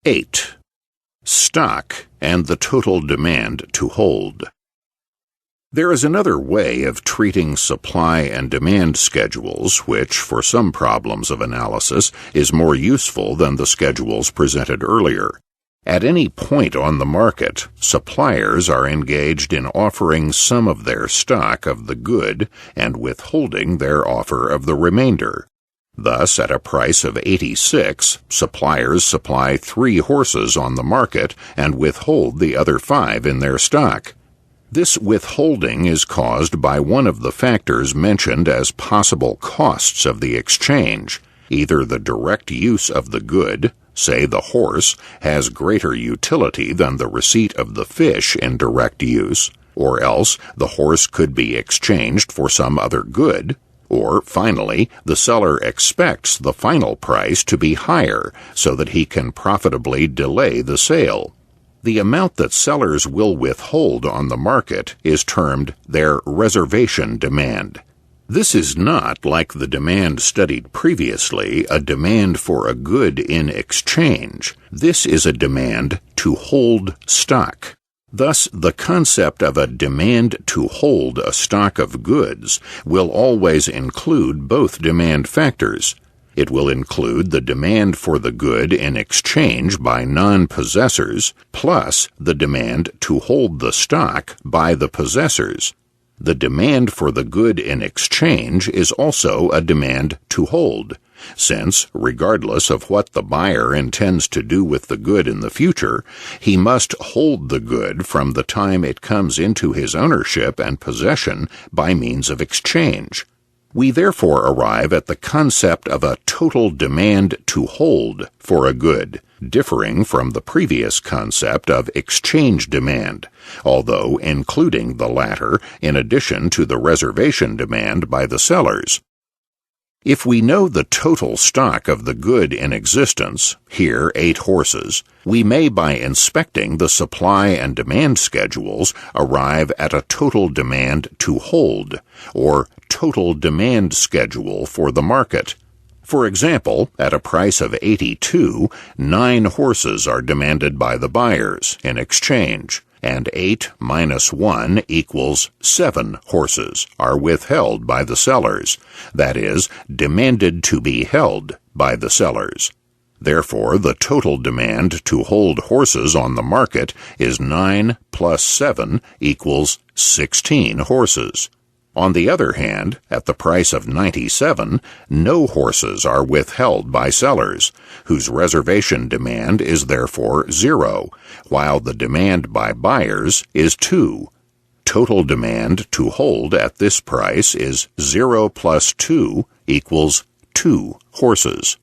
8. Stock and the total demand to hold. There is another way of treating supply and demand schedules which, for some problems of analysis, is more useful than the schedules presented earlier. At any point on the market, suppliers are engaged in offering some of their stock of the good and withholding their offer of the remainder. Thus, at a price of 86, suppliers supply 3 horses on the market and withhold the other 5 in their stock. This withholding is caused by one of the factors mentioned as possible costs of the exchange. Either the direct use of the good, say the horse, has greater utility than the receipt of the fish in direct use, or else the horse could be exchanged for some other good, or, finally, the seller expects the final price to be higher so that he can profitably delay the sale. The amount that sellers will withhold on the market is termed their reservation demand. This is not, like the demand studied previously, a demand for a good in exchange. This is a demand to hold stock. Thus, the concept of a demand to hold a stock of goods will always include both demand factors. It will include the demand for the good in exchange by non-possessors, plus the demand to hold the stock by the possessors. The demand for the good in exchange is also a demand to hold, since, regardless of what the buyer intends to do with the good in the future, he must hold the good from the time it comes into his ownership and possession by means of exchange. We therefore arrive at the concept of a total demand to hold for a good, differing from the previous concept of exchange demand, although including the latter in addition to the reservation demand by the sellers. If we know the total stock of the good in existence, here 8 horses, we may, by inspecting the supply and demand schedules, arrive at a total demand to hold, or total demand schedule for the market. For example, at a price of 82, 9 horses are demanded by the buyers in exchange, and 8 minus 1 equals 7 horses are withheld by the sellers, that is, demanded to be held by the sellers. Therefore, the total demand to hold horses on the market is 9 plus 7 equals 16 horses. On the other hand, at the price of 97, no horses are withheld by sellers, whose reservation demand is therefore 0, while the demand by buyers is 2. Total demand to hold at this price is 0 plus 2 equals 2 horses.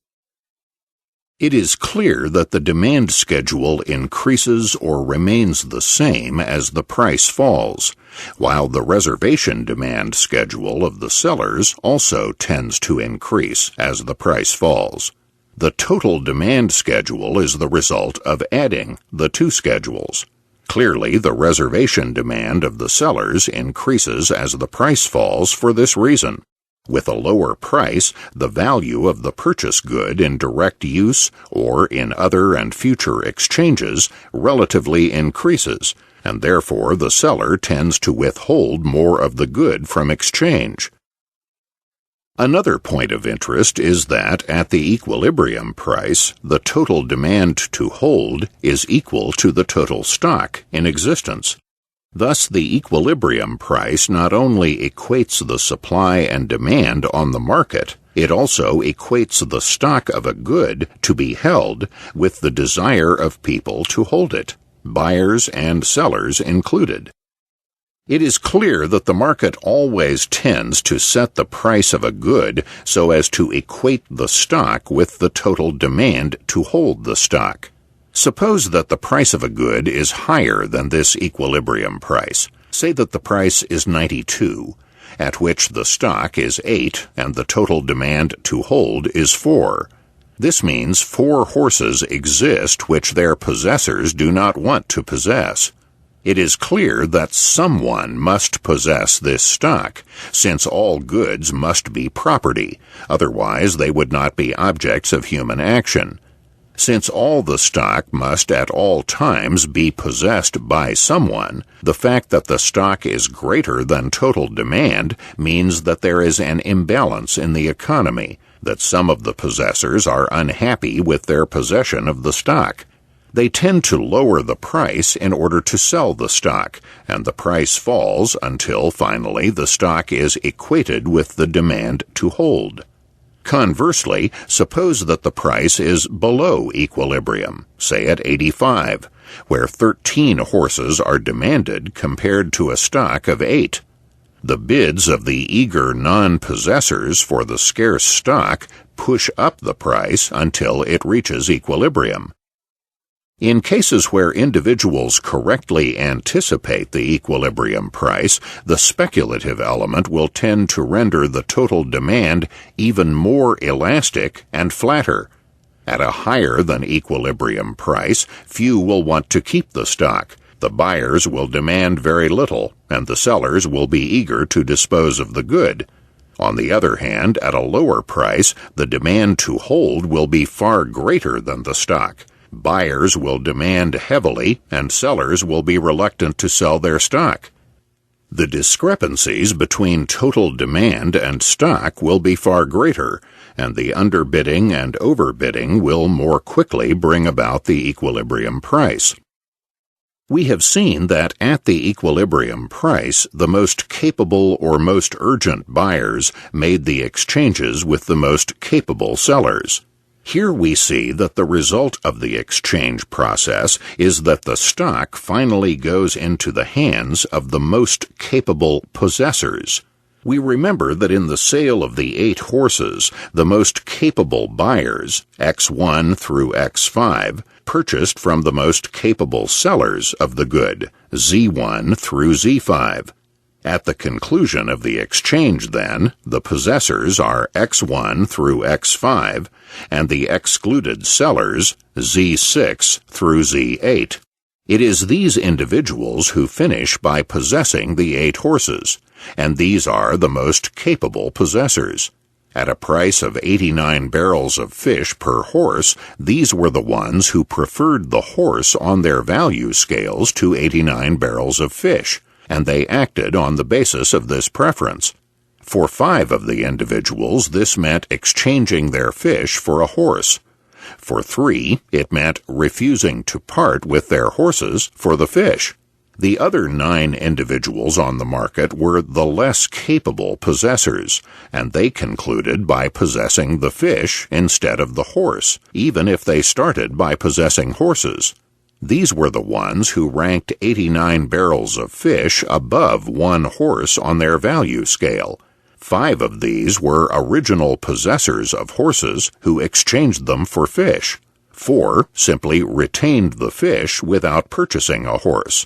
It is clear that the demand schedule increases or remains the same as the price falls, while the reservation demand schedule of the sellers also tends to increase as the price falls. The total demand schedule is the result of adding the 2 schedules. Clearly, the reservation demand of the sellers increases as the price falls for this reason. With a lower price, the value of the purchase good in direct use or in other and future exchanges relatively increases, and therefore the seller tends to withhold more of the good from exchange. Another point of interest is that at the equilibrium price, the total demand to hold is equal to the total stock in existence. Thus, the equilibrium price not only equates the supply and demand on the market, it also equates the stock of a good to be held with the desire of people to hold it, buyers and sellers included. It is clear that the market always tends to set the price of a good so as to equate the stock with the total demand to hold the stock. Suppose that the price of a good is higher than this equilibrium price. Say that the price is 92, at which the stock is 8 and the total demand to hold is 4. This means 4 horses exist which their possessors do not want to possess. It is clear that someone must possess this stock, since all goods must be property, otherwise they would not be objects of human action. Since all the stock must at all times be possessed by someone, the fact that the stock is greater than total demand means that there is an imbalance in the economy, that some of the possessors are unhappy with their possession of the stock. They tend to lower the price in order to sell the stock, and the price falls until finally the stock is equated with the demand to hold. Conversely, suppose that the price is below equilibrium, say at 85, where 13 horses are demanded compared to a stock of 8. The bids of the eager non-possessors for the scarce stock push up the price until it reaches equilibrium. In cases where individuals correctly anticipate the equilibrium price, the speculative element will tend to render the total demand even more elastic and flatter. At a higher than equilibrium price, few will want to keep the stock. The buyers will demand very little, and the sellers will be eager to dispose of the good. On the other hand, at a lower price, the demand to hold will be far greater than the stock. Buyers will demand heavily, and sellers will be reluctant to sell their stock. The discrepancies between total demand and stock will be far greater, and the underbidding and overbidding will more quickly bring about the equilibrium price. We have seen that at the equilibrium price, the most capable or most urgent buyers made the exchanges with the most capable sellers. Here we see that the result of the exchange process is that the stock finally goes into the hands of the most capable possessors. We remember that in the sale of the 8 horses, the most capable buyers, X1 through X5, purchased from the most capable sellers of the good, Z1 through Z5. At the conclusion of the exchange, then, the possessors are X1 through X5, and the excluded sellers, Z6 through Z8. It is these individuals who finish by possessing the 8 horses, and these are the most capable possessors. At a price of 89 barrels of fish per horse, these were the ones who preferred the horse on their value scales to 89 barrels of fish, and they acted on the basis of this preference. For 5 of the individuals, this meant exchanging their fish for a horse. For 3, it meant refusing to part with their horses for the fish. The other 9 individuals on the market were the less capable possessors, and they concluded by possessing the fish instead of the horse, even if they started by possessing horses. These were the ones who ranked 89 barrels of fish above 1 horse on their value scale. 5 of these were original possessors of horses who exchanged them for fish. 4 simply retained the fish without purchasing a horse.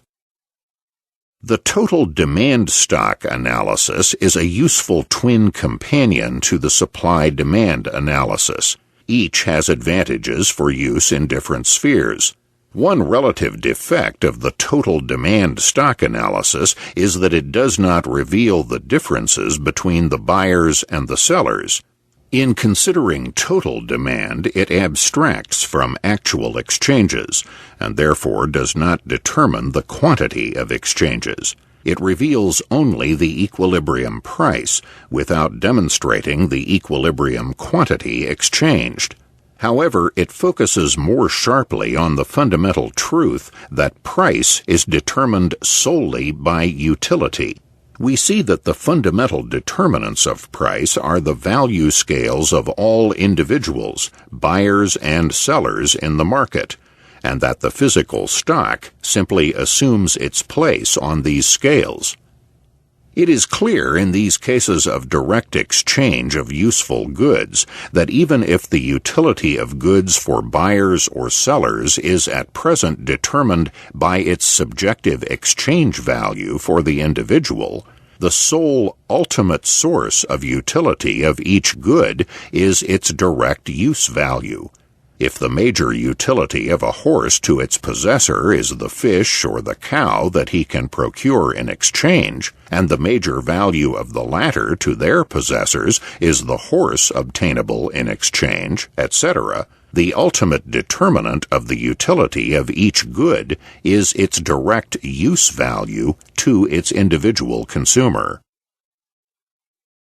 The total demand stock analysis is a useful twin companion to the supply-demand analysis. Each has advantages for use in different spheres. One relative defect of the total demand stock analysis is that it does not reveal the differences between the buyers and the sellers. In considering total demand, it abstracts from actual exchanges, and therefore does not determine the quantity of exchanges. It reveals only the equilibrium price, without demonstrating the equilibrium quantity exchanged. However, it focuses more sharply on the fundamental truth that price is determined solely by utility. We see that the fundamental determinants of price are the value scales of all individuals, buyers and sellers in the market, and that the physical stock simply assumes its place on these scales. It is clear in these cases of direct exchange of useful goods that even if the utility of goods for buyers or sellers is at present determined by its subjective exchange value for the individual, the sole ultimate source of utility of each good is its direct use value. If the major utility of a horse to its possessor is the fish or the cow that he can procure in exchange, and the major value of the latter to their possessors is the horse obtainable in exchange, etc., The ultimate determinant of the utility of each good is its direct use value to its individual consumer.